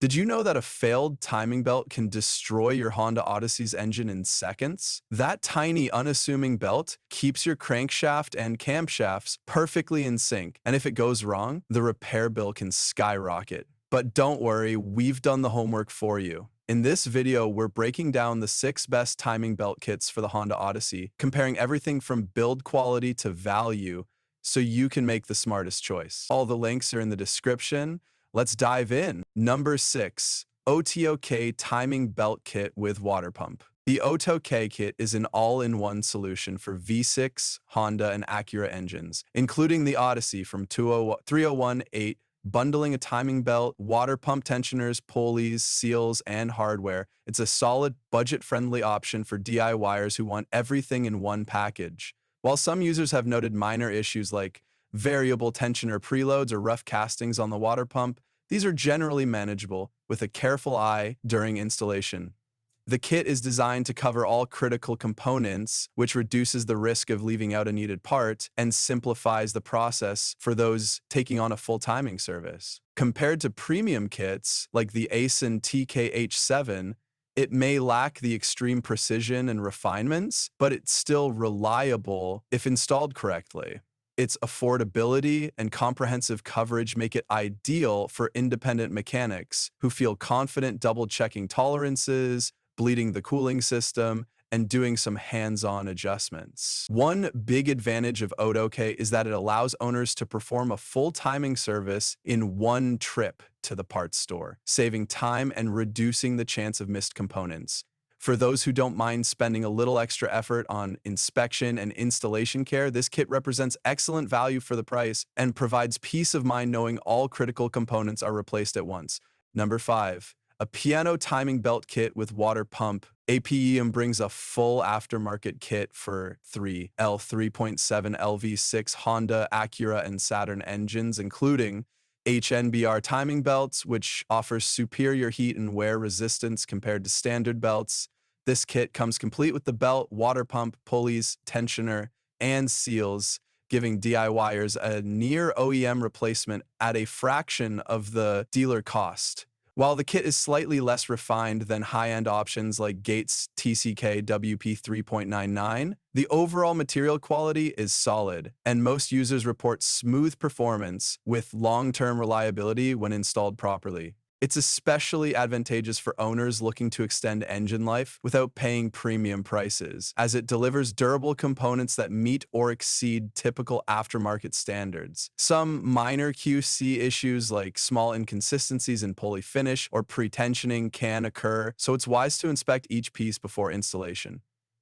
Did you know that a failed timing belt can destroy your Honda Odyssey's engine in seconds? That tiny, unassuming belt keeps your crankshaft and camshafts perfectly in sync, and if it goes wrong, the repair bill can skyrocket. But don't worry, we've done the homework for you. In this video, we're breaking down the 6 best timing belt kits for the Honda Odyssey, comparing everything from build quality to value so you can make the smartest choice. All the links are in the description. Let's dive in. Number 6, OTOK Timing Belt Kit with Water Pump. The OTOK kit is an all-in-one solution for V6, Honda, and Acura engines, including the Odyssey from 3018, bundling a timing belt, water pump tensioners, pulleys, seals, and hardware. It's a solid, budget-friendly option for DIYers who want everything in one package. While some users have noted minor issues like variable tensioner preloads or rough castings on the water pump, these are generally manageable with a careful eye during installation. The kit is designed to cover all critical components, which reduces the risk of leaving out a needed part and simplifies the process for those taking on a full timing service. Compared to premium kits like the ASIN TKH7, it may lack the extreme precision and refinements, but it's still reliable if installed correctly. Its affordability and comprehensive coverage make it ideal for independent mechanics who feel confident double-checking tolerances, bleeding the cooling system, and doing some hands-on adjustments. One big advantage of OTOK is that it allows owners to perform a full timing service in one trip to the parts store, saving time and reducing the chance of missed components. For those who don't mind spending a little extra effort on inspection and installation care, this kit represents excellent value for the price and provides peace of mind knowing all critical components are replaced at once. Number 5, a piano timing belt kit with water pump. APEM brings a full aftermarket kit for 3.7 LV6 Honda, Acura, and Saturn engines, including HNBR timing belts, which offers superior heat and wear resistance compared to standard belts. This kit comes complete with the belt, water pump, pulleys, tensioner, and seals, giving DIYers a near OEM replacement at a fraction of the dealer cost. While the kit is slightly less refined than high-end options like Gates TCK WP 3.99, the overall material quality is solid, and most users report smooth performance with long-term reliability when installed properly. It's especially advantageous for owners looking to extend engine life without paying premium prices, as it delivers durable components that meet or exceed typical aftermarket standards. Some minor QC issues like small inconsistencies in pulley finish or pre-tensioning can occur, so it's wise to inspect each piece before installation.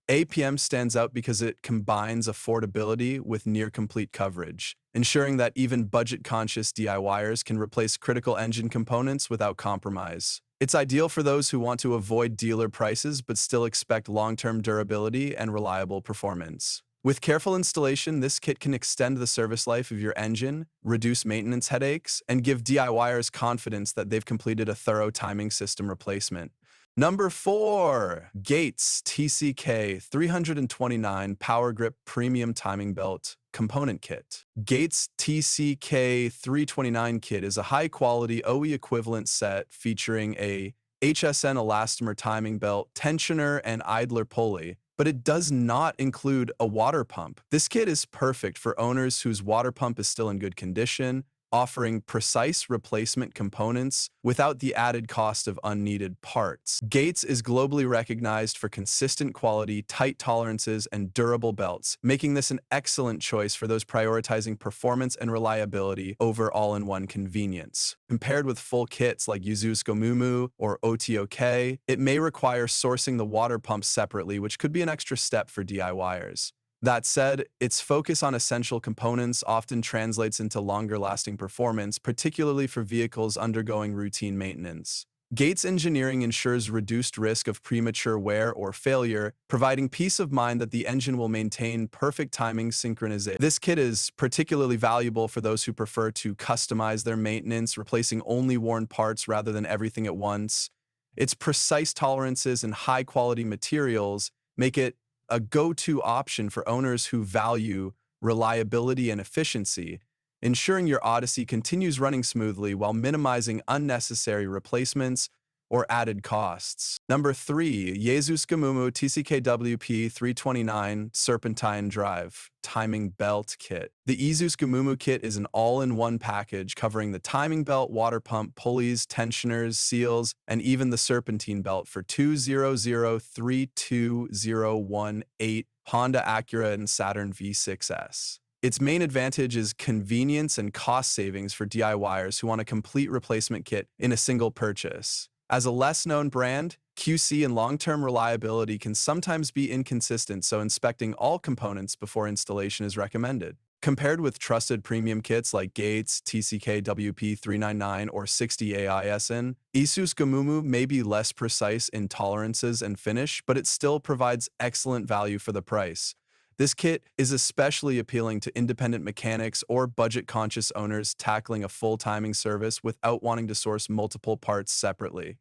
APM stands out because it combines affordability with near-complete coverage, ensuring that even budget-conscious DIYers can replace critical engine components without compromise. It's ideal for those who want to avoid dealer prices but still expect long-term durability and reliable performance. With careful installation, this kit can extend the service life of your engine, reduce maintenance headaches, and give DIYers confidence that they've completed a thorough timing system replacement. Number 4, Gates TCK 329 Power Grip Premium Timing Belt Component Kit. Gates TCK 329 kit is a high-quality OE equivalent set featuring a HSN elastomer timing belt, tensioner, and idler pulley, but it does not include a water pump. This kit is perfect for owners whose water pump is still in good condition, offering precise replacement components without the added cost of unneeded parts. Gates is globally recognized for consistent quality, tight tolerances, and durable belts, making this an excellent choice for those prioritizing performance and reliability over all-in-one convenience. Compared with full kits like Yuzusco Mumu or OTOK, it may require sourcing the water pump separately, which could be an extra step for DIYers. That said, its focus on essential components often translates into longer-lasting performance, particularly for vehicles undergoing routine maintenance. Gates engineering ensures reduced risk of premature wear or failure, providing peace of mind that the engine will maintain perfect timing synchronization. This kit is particularly valuable for those who prefer to customize their maintenance, replacing only worn parts rather than everything at once. Its precise tolerances and high-quality materials make it a go-to option for owners who value reliability and efficiency, ensuring your Odyssey continues running smoothly while minimizing unnecessary replacements or added costs. Number 3. Jesus Gamumu TCKWP 329 Serpentine Drive Timing Belt Kit. The Izus Gamumu kit is an all-in-one package covering the timing belt, water pump, pulleys, tensioners, seals, and even the serpentine belt for 200-32018 Honda Acura and Saturn V6S. Its main advantage is convenience and cost savings for DIYers who want a complete replacement kit in a single purchase. As a less-known brand, QC and long-term reliability can sometimes be inconsistent, so inspecting all components before installation is recommended. Compared with trusted premium kits like Gates, TCK WP399, or 60AISN, Isus Gamumu may be less precise in tolerances and finish, but it still provides excellent value for the price. This kit is especially appealing to independent mechanics or budget-conscious owners tackling a full timing service without wanting to source multiple parts separately.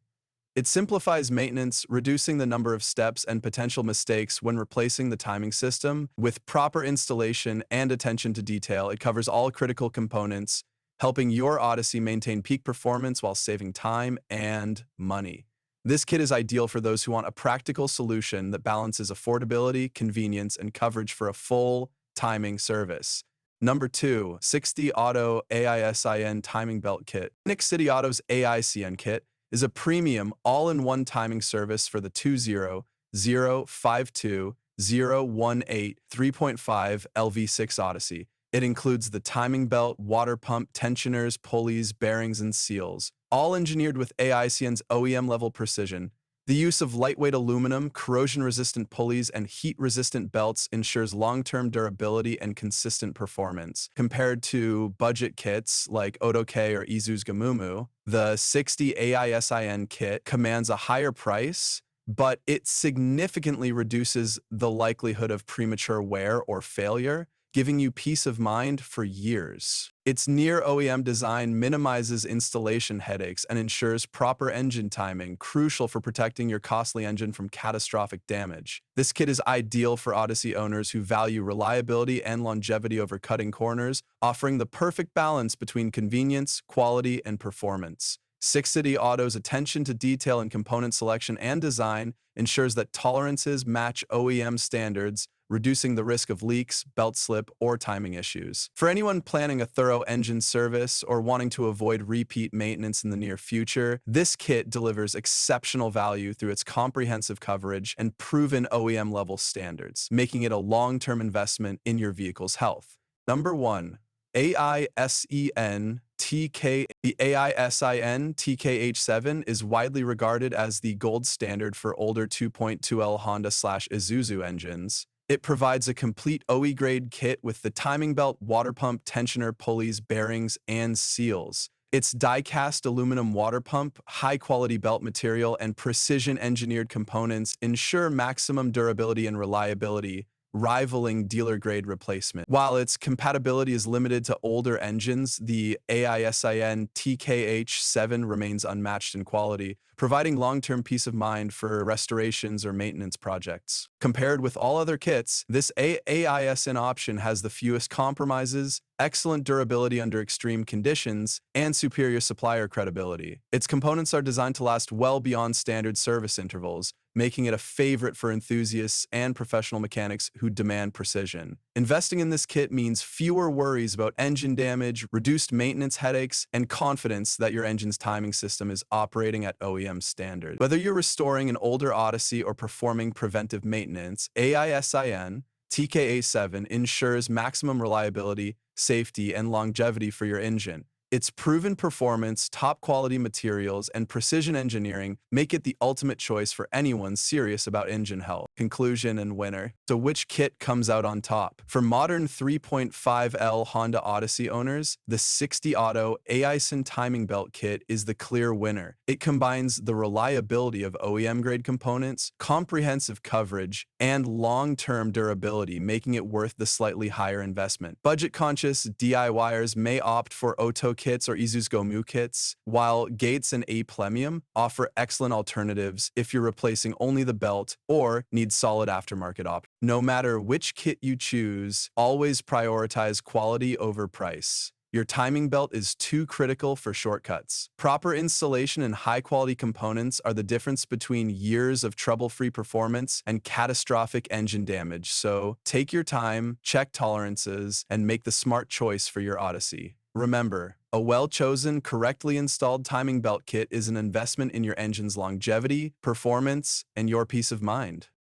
It simplifies maintenance, reducing the number of steps and potential mistakes when replacing the timing system. With proper installation and attention to detail, it covers all critical components, helping your Odyssey maintain peak performance while saving time and money. This kit is ideal for those who want a practical solution that balances affordability, convenience, and coverage for a full timing service. Number 2. 60 Auto AISIN Timing Belt Kit. Nick City Auto's AICN kit is a premium all-in-one timing service for the 200-52018 3.5 LV6 Odyssey. It includes the timing belt, water pump, tensioners, pulleys, bearings, and seals, all engineered with AICN's OEM-level precision. The use of lightweight aluminum, corrosion-resistant pulleys, and heat-resistant belts ensures long-term durability and consistent performance. Compared to budget kits like Otoke or Izus Gamumu, the 60 AISIN kit commands a higher price, but it significantly reduces the likelihood of premature wear or failure, giving you peace of mind for years. Its near OEM design minimizes installation headaches and ensures proper engine timing, crucial for protecting your costly engine from catastrophic damage. This kit is ideal for Odyssey owners who value reliability and longevity over cutting corners, offering the perfect balance between convenience, quality, and performance. Six City Auto's attention to detail in component selection and design ensures that tolerances match OEM standards, reducing the risk of leaks, belt slip, or timing issues. For anyone planning a thorough engine service or wanting to avoid repeat maintenance in the near future, this kit delivers exceptional value through its comprehensive coverage and proven OEM-level standards, making it a long-term investment in your vehicle's health. Number 1. AISEN TK. The AISIN TKH7 is widely regarded as the gold standard for older 2.2L Honda/Isuzu engines. It provides a complete OE-grade kit with the timing belt, water pump, tensioner, pulleys, bearings, and seals. Its die-cast aluminum water pump, high-quality belt material, and precision-engineered components ensure maximum durability and reliability, rivaling dealer-grade replacement. While its compatibility is limited to older engines, the AISIN TKH7 remains unmatched in quality, providing long-term peace of mind for restorations or maintenance projects. Compared with all other kits, this AISN option has the fewest compromises, excellent durability under extreme conditions, and superior supplier credibility. Its components are designed to last well beyond standard service intervals, making it a favorite for enthusiasts and professional mechanics who demand precision. Investing in this kit means fewer worries about engine damage, reduced maintenance headaches, and confidence that your engine's timing system is operating at OEM standards. Whether you're restoring an older Odyssey or performing preventive maintenance, AISIN TKA7 ensures maximum reliability, safety, and longevity for your engine. Its proven performance, top-quality materials, and precision engineering make it the ultimate choice for anyone serious about engine health. Conclusion and winner. So which kit comes out on top? For modern 3.5L Honda Odyssey owners, the 60 Auto AISIN Timing Belt Kit is the clear winner. It combines the reliability of OEM-grade components, comprehensive coverage, and long-term durability, making it worth the slightly higher investment. Budget-conscious DIYers may opt for Auto kits or Izus Gamumu kits, while Gates and A Premium offer excellent alternatives if you're replacing only the belt or need solid aftermarket options. No matter which kit you choose, always prioritize quality over price. Your timing belt is too critical for shortcuts. Proper installation and high-quality components are the difference between years of trouble-free performance and catastrophic engine damage. So take your time, check tolerances, and make the smart choice for your Odyssey. Remember, a well-chosen, correctly installed timing belt kit is an investment in your engine's longevity, performance, and your peace of mind.